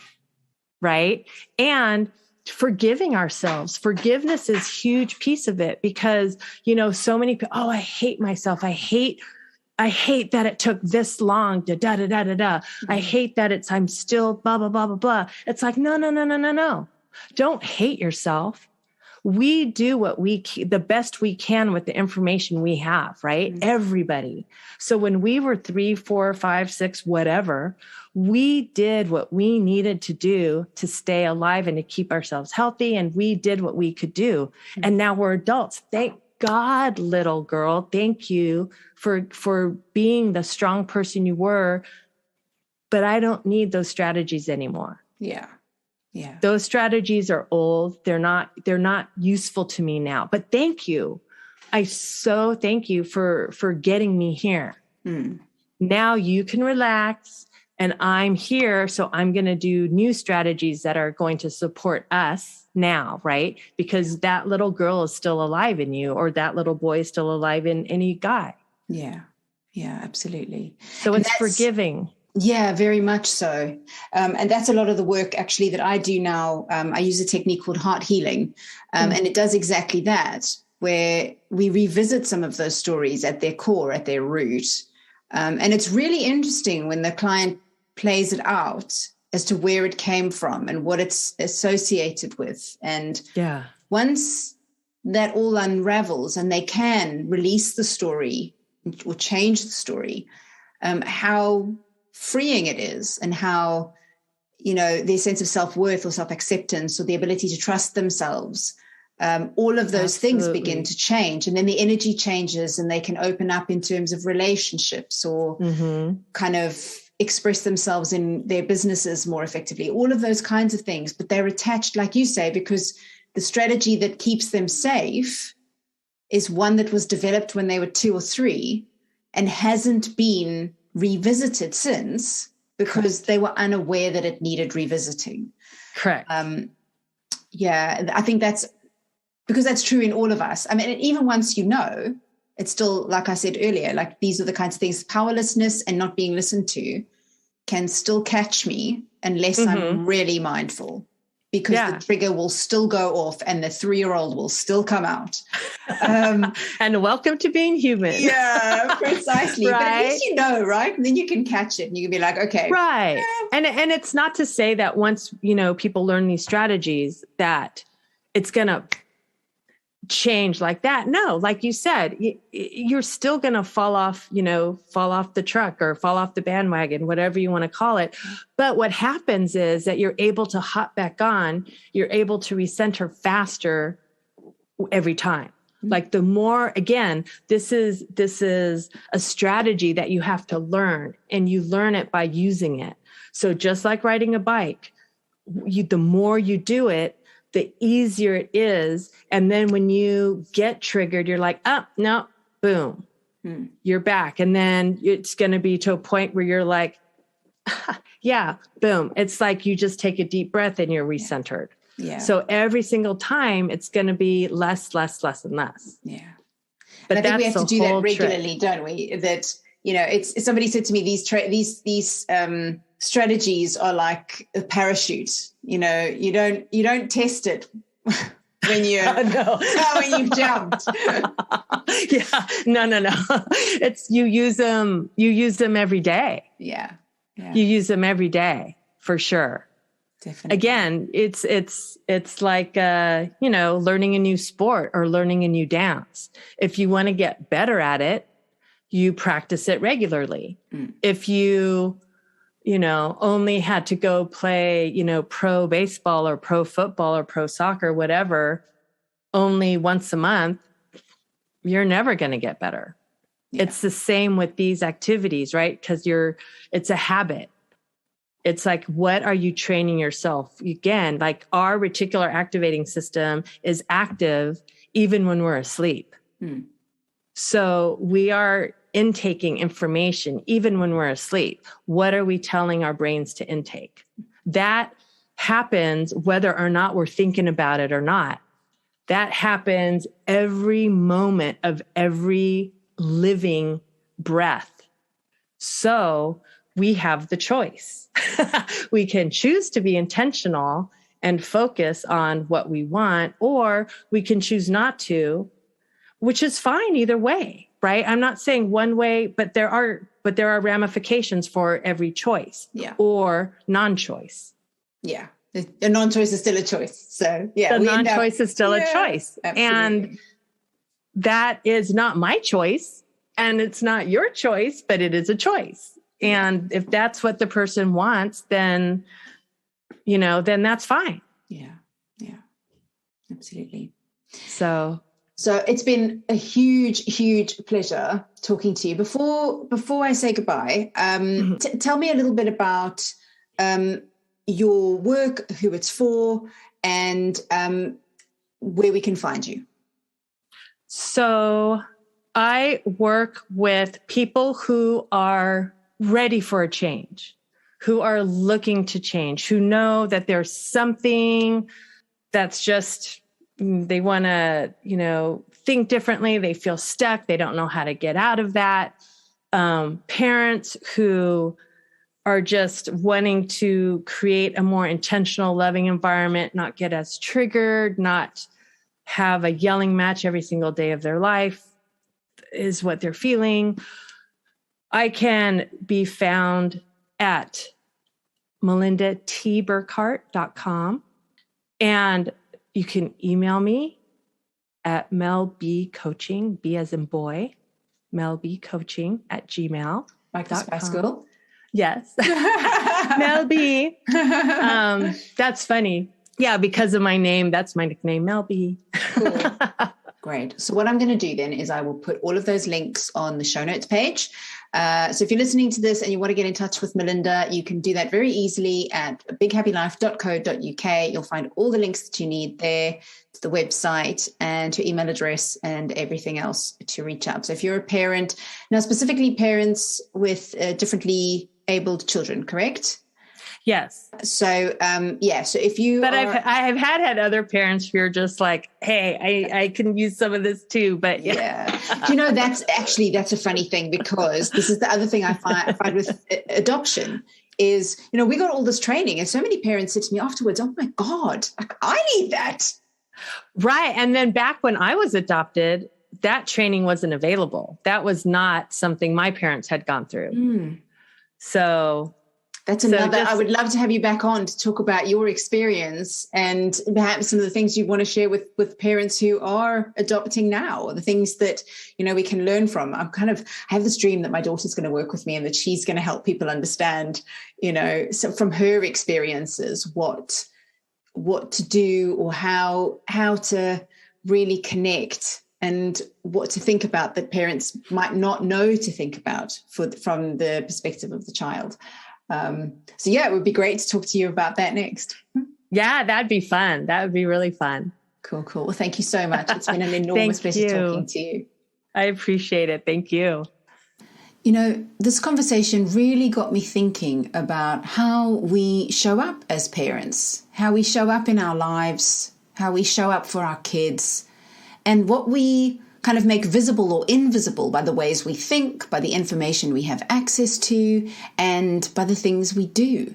Right. And forgiving ourselves. Forgiveness is a huge piece of it because, so many people, I hate myself. I hate that it took this long to da, da, da, da, da. Mm-hmm. I hate that I'm still blah, blah, blah, blah, blah. It's like, no. Don't hate yourself. We do the best we can with the information we have, right? Mm-hmm. Everybody. So when we were 3, 4, 5, 6, whatever, we did what we needed to do to stay alive and to keep ourselves healthy. And we did what we could do. Mm-hmm. And now we're adults. Thank God, little girl. Thank you for being the strong person you were. But I don't need those strategies anymore. Yeah. Yeah. Those strategies are old. They're not useful to me now, but thank you. I so thank you for getting me here. Mm. Now you can relax and I'm here. So I'm going to do new strategies that are going to support us now, right? Because that little girl is still alive in you, or that little boy is still alive in any guy. Yeah. Yeah, absolutely. So it's forgiving. Yeah, very much so. And that's a lot of the work actually that I do now. I use a technique called heart healing. And it does exactly that, where we revisit some of those stories at their core, at their root. And it's really interesting when the client plays it out as to where it came from and what it's associated with. And once that all unravels and they can release the story or change the story, how freeing it is, and how, their sense of self-worth or self-acceptance or the ability to trust themselves, all of those things begin to change, and then the energy changes and they can open up in terms of relationships or kind of express themselves in their businesses more effectively, all of those kinds of things. But they're attached, like you say, because the strategy that keeps them safe is one that was developed when they were 2 or 3 and hasn't been revisited since, because they were unaware that it needed revisiting. Correct. I think that's because that's true in all of us. I mean, even once it's still, like I said earlier, like these are the kinds of things, powerlessness and not being listened to can still catch me unless I'm really mindful, because the trigger will still go off and the 3-year-old will still come out. And welcome to being human. Yeah, precisely. Right? But at least right? And then you can catch it and you can be like, okay. Right. And it's not to say that once, people learn these strategies that it's going to change like that. No, like you said, you're still going to fall off the truck or fall off the bandwagon, whatever you want to call it. But what happens is that you're able to hop back on, you're able to recenter faster every time. Like the more, again, this is a strategy that you have to learn, and you learn it by using it. So just like riding a bike, the more you do it, the easier it is. And then when you get triggered, you're like, oh, no, boom, you're back. And then it's going to be to a point where you're like, yeah, boom. It's like you just take a deep breath and you're recentered. Yeah. So every single time it's going to be less and less. Yeah. But I think we have to do that regularly, don't we? That, it's somebody said to me, these strategies are like a parachute. You don't test it when you when you've jumped. Yeah. No. It's you use them every day. Yeah. You use them every day for sure. Definitely. Again, it's like learning a new sport or learning a new dance. If you want to get better at it, you practice it regularly. If you only had to go play, pro baseball or pro football or pro soccer, whatever, only once a month, you're never going to get better. Yeah. It's the same with these activities, right? Because it's a habit. It's like, what are you training yourself? Again, like our reticular activating system is active even when we're asleep. So we are intaking information even when we're asleep. What are we telling our brains to intake? That happens whether or not we're thinking about it or not. That happens every moment of every living breath. So we have the choice. We can choose to be intentional and focus on what we want, or we can choose not to, which is fine either way, right? I'm not saying one way, but there are ramifications for every choice, or non-choice. Yeah. The non-choice is still a choice. So yeah, the non-choice is still a choice. Absolutely. And that is not my choice and it's not your choice, but it is a choice. And if that's what the person wants, then, then that's fine. Yeah. Yeah, absolutely. So it's been a huge, huge pleasure talking to you. Before I say goodbye, tell me a little bit about your work, who it's for, and where we can find you. So I work with people who are ready for a change, who are looking to change, who know that there's something that's just, they want to, think differently. They feel stuck. They don't know how to get out of that. Parents who are just wanting to create a more intentional, loving environment, not get as triggered, not have a yelling match every single day of their life is what they're feeling. I can be found at melindatburkhart.com. And you can email me at melbcoaching, B as in boy, melbcoaching@gmail.com. Like the Spice Girl? Yes. Mel B. That's funny. Yeah, because of my name, that's my nickname, Mel B. Cool. Great. So what I'm going to do then is I will put all of those links on the show notes page. So if you're listening to this and you want to get in touch with Melinda, you can do that very easily at bighappylife.co.uk. You'll find all the links that you need there, to the website and her email address and everything else to reach out. So if you're a parent, now specifically parents with differently abled children, correct? Yes. So, so if you I have had other parents who are just like, hey, I can use some of this too, but yeah. That's a funny thing, because this is the other thing I find with adoption is, we got all this training and so many parents said to me afterwards, oh my God, like, I need that. Right. And then back when I was adopted, that training wasn't available. That was not something my parents had gone through. So that's another, I would love to have you back on to talk about your experience and perhaps some of the things you want to share with parents who are adopting now, or the things that, we can learn from. I have this dream that my daughter's going to work with me and that she's going to help people understand, so from her experiences, what to do or how to really connect and what to think about that parents might not know to think about from the perspective of the child. It would be great to talk to you about that next. Yeah, that'd be fun. That would be really fun. Cool. Well, thank you so much. It's been an enormous pleasure talking to you. I appreciate it. Thank you. This conversation really got me thinking about how we show up as parents, how we show up in our lives, how we show up for our kids, and what we kind of make visible or invisible by the ways we think, by the information we have access to, and by the things we do.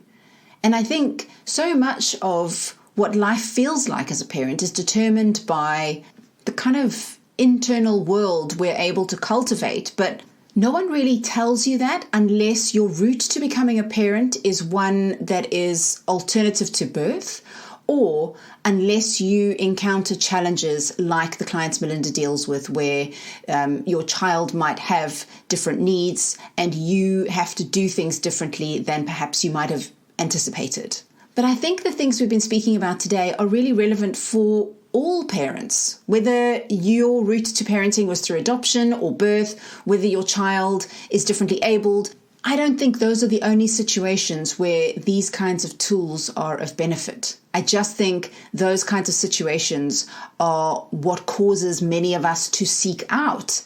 And I think so much of what life feels like as a parent is determined by the kind of internal world we're able to cultivate, but no one really tells you that unless your route to becoming a parent is one that is alternative to birth, or unless you encounter challenges like the clients Melinda deals with, where your child might have different needs and you have to do things differently than perhaps you might have anticipated. But I think the things we've been speaking about today are really relevant for all parents, whether your route to parenting was through adoption or birth, whether your child is differently abled. I don't think those are the only situations where these kinds of tools are of benefit. I just think those kinds of situations are what causes many of us to seek out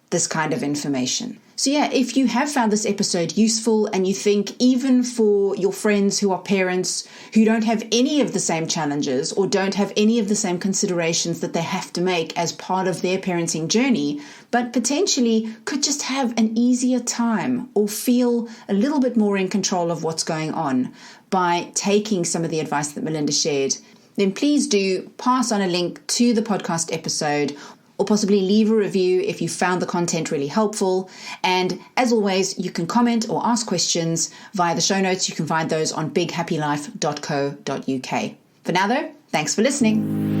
this kind of information. So yeah, if you have found this episode useful and you think even for your friends who are parents who don't have any of the same challenges or don't have any of the same considerations that they have to make as part of their parenting journey, but potentially could just have an easier time or feel a little bit more in control of what's going on by taking some of the advice that Melinda shared, then please do pass on a link to the podcast episode or possibly leave a review if you found the content really helpful. And as always, you can comment or ask questions via the show notes. You can find those on bighappylife.co.uk. For now though, thanks for listening.